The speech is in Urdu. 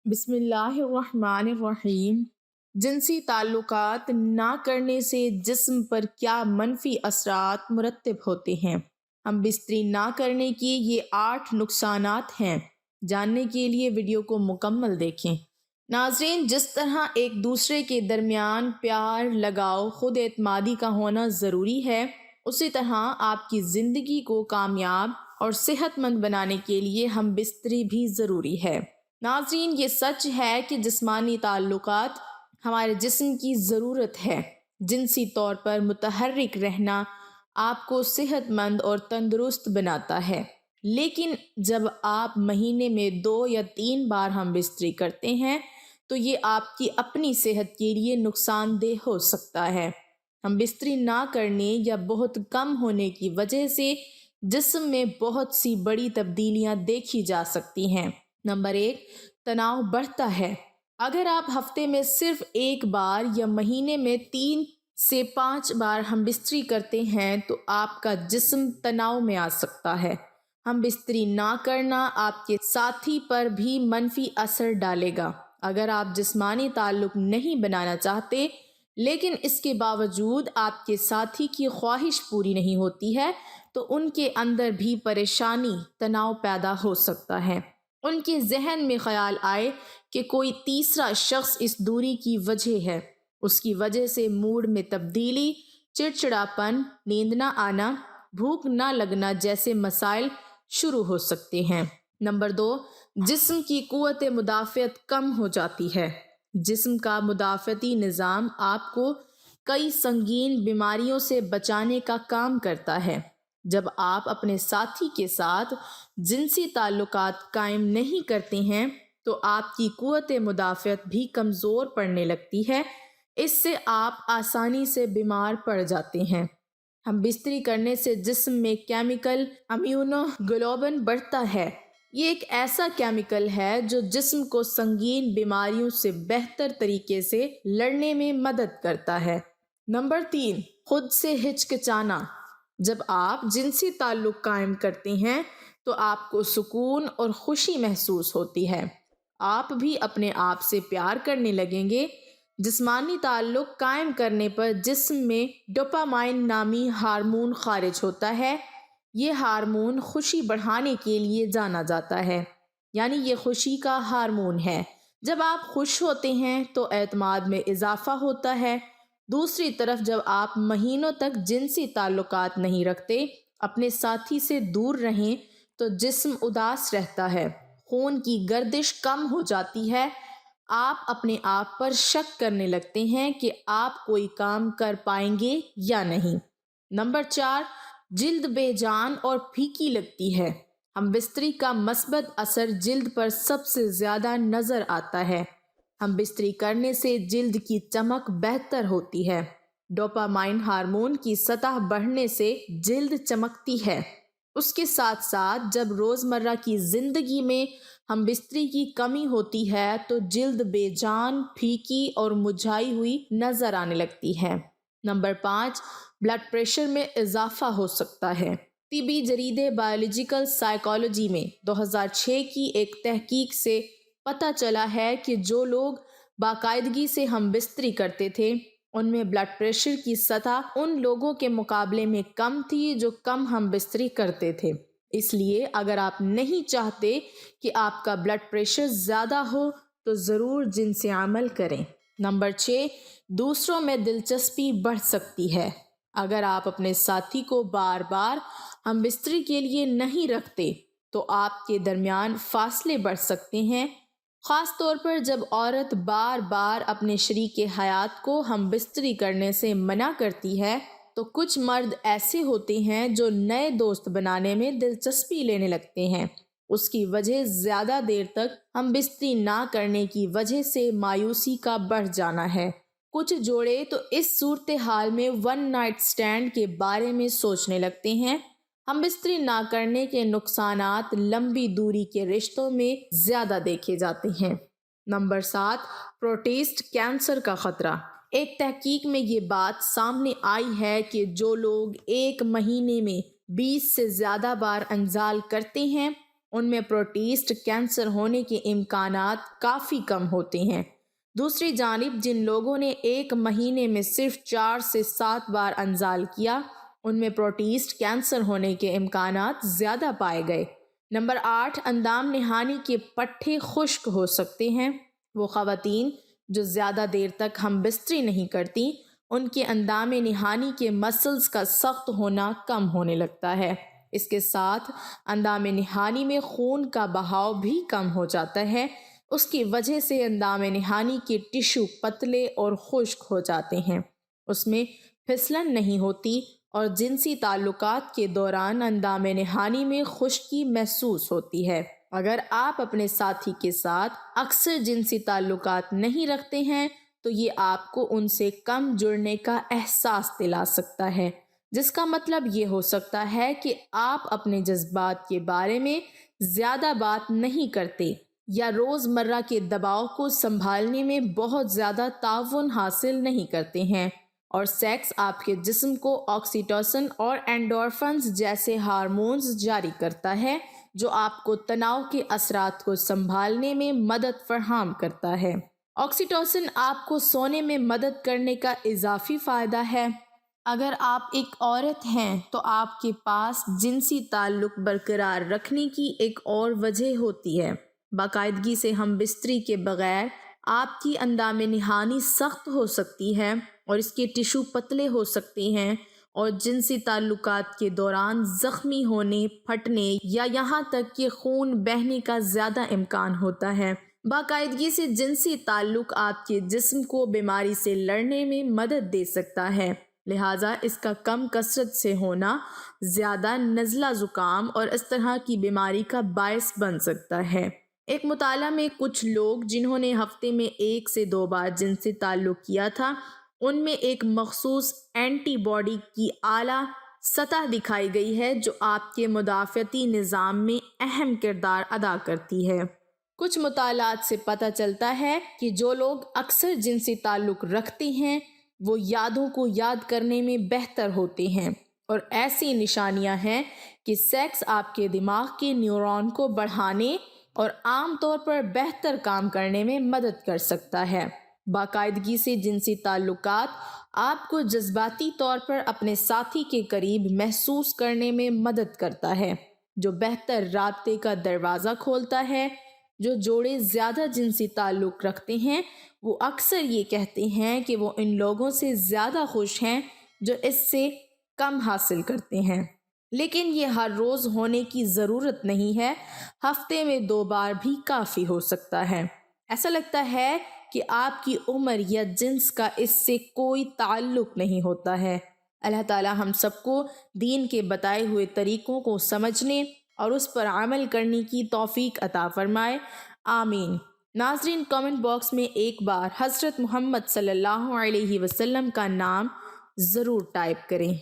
بسم اللہ الرحمن الرحیم۔ جنسی تعلقات نہ کرنے سے جسم پر کیا منفی اثرات مرتب ہوتے ہیں؟ ہم بستری نہ کرنے کی یہ 8 نقصانات ہیں۔ جاننے کے لیے ویڈیو کو مکمل دیکھیں۔ ناظرین، جس طرح ایک دوسرے کے درمیان پیار، لگاؤ، خود اعتمادی کا ہونا ضروری ہے، اسی طرح آپ کی زندگی کو کامیاب اور صحت مند بنانے کے لیے ہم بستری بھی ضروری ہے۔ ناظرین، یہ سچ ہے کہ جسمانی تعلقات ہمارے جسم کی ضرورت ہے۔ جنسی طور پر متحرک رہنا آپ کو صحت مند اور تندرست بناتا ہے، لیکن جب آپ مہینے میں 2 یا 3 بار ہم بستری کرتے ہیں تو یہ آپ کی اپنی صحت کے لیے نقصان دہ ہو سکتا ہے۔ ہم بستری نہ کرنے یا بہت کم ہونے کی وجہ سے جسم میں بہت سی بڑی تبدیلیاں دیکھی جا سکتی ہیں۔ نمبر 1، تناؤ بڑھتا ہے۔ اگر آپ ہفتے میں صرف 1 بار یا مہینے میں 3 سے 5 بار ہم بستری کرتے ہیں تو آپ کا جسم تناؤ میں آ سکتا ہے۔ ہم بستری نہ کرنا آپ کے ساتھی پر بھی منفی اثر ڈالے گا۔ اگر آپ جسمانی تعلق نہیں بنانا چاہتے لیکن اس کے باوجود آپ کے ساتھی کی خواہش پوری نہیں ہوتی ہے تو ان کے اندر بھی پریشانی، تناؤ پیدا ہو سکتا ہے۔ ان کے ذہن میں خیال آئے کہ کوئی تیسرا شخص اس دوری کی وجہ ہے۔ اس کی وجہ سے موڈ میں تبدیلی، چڑچڑاپن، نیند نہ آنا، بھوک نہ لگنا جیسے مسائل شروع ہو سکتے ہیں۔ نمبر 2، جسم کی قوت مدافعت کم ہو جاتی ہے۔ جسم کا مدافعتی نظام آپ کو کئی سنگین بیماریوں سے بچانے کا کام کرتا ہے۔ جب آپ اپنے ساتھی کے ساتھ جنسی تعلقات قائم نہیں کرتے ہیں تو آپ کی قوت مدافعت بھی کمزور پڑنے لگتی ہے۔ اس سے آپ آسانی سے بیمار پڑ جاتے ہیں۔ ہم بستری کرنے سے جسم میں کیمیکل امیونوگلوبن بڑھتا ہے۔ یہ ایک ایسا کیمیکل ہے جو جسم کو سنگین بیماریوں سے بہتر طریقے سے لڑنے میں مدد کرتا ہے۔ نمبر 3، خود سے ہچکچانا۔ جب آپ جنسی تعلق قائم کرتے ہیں تو آپ کو سکون اور خوشی محسوس ہوتی ہے۔ آپ بھی اپنے آپ سے پیار کرنے لگیں گے۔ جسمانی تعلق قائم کرنے پر جسم میں ڈوپامائن نامی ہارمون خارج ہوتا ہے۔ یہ ہارمون خوشی بڑھانے کے لیے جانا جاتا ہے، یعنی یہ خوشی کا ہارمون ہے۔ جب آپ خوش ہوتے ہیں تو اعتماد میں اضافہ ہوتا ہے۔ دوسری طرف جب آپ مہینوں تک جنسی تعلقات نہیں رکھتے، اپنے ساتھی سے دور رہیں تو جسم اداس رہتا ہے، خون کی گردش کم ہو جاتی ہے، آپ اپنے آپ پر شک کرنے لگتے ہیں کہ آپ کوئی کام کر پائیں گے یا نہیں۔ نمبر 4، جلد بے جان اور پھیکی لگتی ہے۔ ہم بستری کا مثبت اثر جلد پر سب سے زیادہ نظر آتا ہے۔ ہم بستری کرنے سے جلد کی چمک بہتر ہوتی ہے۔ ڈوپامائن ہارمون کی سطح بڑھنے سے جلد چمکتی ہے۔ اس کے ساتھ ساتھ جب روزمرہ کی زندگی میں ہم بستری کی کمی ہوتی ہے تو جلد بے جان، پھیکی اور مرجھائی ہوئی نظر آنے لگتی ہے۔ نمبر 5، بلڈ پریشر میں اضافہ ہو سکتا ہے۔ طبی جریدے بایولوجیکل سائیکالوجی میں 2006 کی ایک تحقیق سے پتہ چلا ہے کہ جو لوگ باقاعدگی سے ہم بستری کرتے تھے ان میں بلڈ پریشر کی سطح ان لوگوں کے مقابلے میں کم تھی جو کم ہم بستری کرتے تھے۔ اس لیے اگر آپ نہیں چاہتے کہ آپ کا بلڈ پریشر زیادہ ہو تو ضرور جنسی عمل کریں۔ نمبر 6، دوسروں میں دلچسپی بڑھ سکتی ہے۔ اگر آپ اپنے ساتھی کو بار بار ہم بستری کے لیے نہیں رکھتے تو آپ کے درمیان فاصلے بڑھ سکتے ہیں، خاص طور پر جب عورت بار بار اپنے شریک حیات کو ہم بستری کرنے سے منع کرتی ہے تو کچھ مرد ایسے ہوتے ہیں جو نئے دوست بنانے میں دلچسپی لینے لگتے ہیں۔ اس کی وجہ زیادہ دیر تک ہم بستری نہ کرنے کی وجہ سے مایوسی کا بڑھ جانا ہے۔ کچھ جوڑے تو اس صورتحال میں ون نائٹ سٹینڈ کے بارے میں سوچنے لگتے ہیں۔ ہم بستری نہ کرنے کے نقصانات لمبی دوری کے رشتوں میں زیادہ دیکھے جاتے ہیں۔ نمبر 7، پروسٹیٹ کینسر کا خطرہ۔ ایک تحقیق میں یہ بات سامنے آئی ہے کہ جو لوگ ایک مہینے میں 20 سے زیادہ بار انزال کرتے ہیں ان میں پروسٹیٹ کینسر ہونے کے امکانات کافی کم ہوتے ہیں۔ دوسری جانب جن لوگوں نے ایک مہینے میں صرف 4 سے 7 بار انزال کیا، ان میں پروسٹیٹ کینسر ہونے کے امکانات زیادہ پائے گئے۔ نمبر 8، اندام نہانی کے پٹھے خشک ہو سکتے ہیں۔ وہ خواتین جو زیادہ دیر تک ہم بستری نہیں کرتی، ان کے اندام نہانی کے مسلز کا سخت ہونا کم ہونے لگتا ہے۔ اس کے ساتھ اندام نہانی میں خون کا بہاؤ بھی کم ہو جاتا ہے۔ اس کی وجہ سے اندام نہانی کے ٹشو پتلے اور خشک ہو جاتے ہیں، اس میں پھسلن نہیں ہوتی اور جنسی تعلقات کے دوران اندام نہانی میں خشکی محسوس ہوتی ہے۔ اگر آپ اپنے ساتھی کے ساتھ اکثر جنسی تعلقات نہیں رکھتے ہیں تو یہ آپ کو ان سے کم جڑنے کا احساس دلا سکتا ہے، جس کا مطلب یہ ہو سکتا ہے کہ آپ اپنے جذبات کے بارے میں زیادہ بات نہیں کرتے یا روزمرہ کے دباؤ کو سنبھالنے میں بہت زیادہ تعاون حاصل نہیں کرتے ہیں، اور سیکس آپ کے جسم کو آکسیٹوسن اور اینڈورفنز جیسے ہارمونز جاری کرتا ہے جو آپ کو تناؤ کے اثرات کو سنبھالنے میں مدد فراہم کرتا ہے۔ آکسیٹوسن آپ کو سونے میں مدد کرنے کا اضافی فائدہ ہے۔ اگر آپ ایک عورت ہیں تو آپ کے پاس جنسی تعلق برقرار رکھنے کی ایک اور وجہ ہوتی ہے۔ باقاعدگی سے ہم بستری کے بغیر آپ کی اندام نہانی سخت ہو سکتی ہے اور اس کے ٹشو پتلے ہو سکتے ہیں، اور جنسی تعلقات کے دوران زخمی ہونے، پھٹنے یا یہاں تک کہ خون بہنے کا زیادہ امکان ہوتا ہے۔ باقاعدگی سے جنسی تعلق آپ کے جسم کو بیماری سے لڑنے میں مدد دے سکتا ہے، لہٰذا اس کا کم کثرت سے ہونا زیادہ نزلہ زکام اور اس طرح کی بیماری کا باعث بن سکتا ہے۔ ایک مطالعہ میں کچھ لوگ جنہوں نے ہفتے میں 1 سے 2 بار جنسی تعلق کیا تھا، ان میں ایک مخصوص اینٹی باڈی کی اعلیٰ سطح دکھائی گئی ہے جو آپ کے مدافعتی نظام میں اہم کردار ادا کرتی ہے۔ کچھ مطالعات سے پتہ چلتا ہے کہ جو لوگ اکثر جنسی تعلق رکھتے ہیں وہ یادوں کو یاد کرنے میں بہتر ہوتے ہیں، اور ایسی نشانیاں ہیں کہ سیکس آپ کے دماغ کے نیورون کو بڑھانے اور عام طور پر بہتر کام کرنے میں مدد کر سکتا ہے۔ باقاعدگی سے جنسی تعلقات آپ کو جذباتی طور پر اپنے ساتھی کے قریب محسوس کرنے میں مدد کرتا ہے، جو بہتر رابطے کا دروازہ کھولتا ہے۔ جو جوڑے زیادہ جنسی تعلق رکھتے ہیں وہ اکثر یہ کہتے ہیں کہ وہ ان لوگوں سے زیادہ خوش ہیں جو اس سے کم حاصل کرتے ہیں، لیکن یہ ہر روز ہونے کی ضرورت نہیں ہے، ہفتے میں 2 بار بھی کافی ہو سکتا ہے۔ ایسا لگتا ہے کہ آپ کی عمر یا جنس کا اس سے کوئی تعلق نہیں ہوتا ہے۔ اللہ تعالیٰ ہم سب کو دین کے بتائے ہوئے طریقوں کو سمجھنے اور اس پر عمل کرنے کی توفیق عطا فرمائے، آمین۔ ناظرین، کامنٹ باکس میں ایک بار حضرت محمد صلی اللہ علیہ وسلم کا نام ضرور ٹائپ کریں۔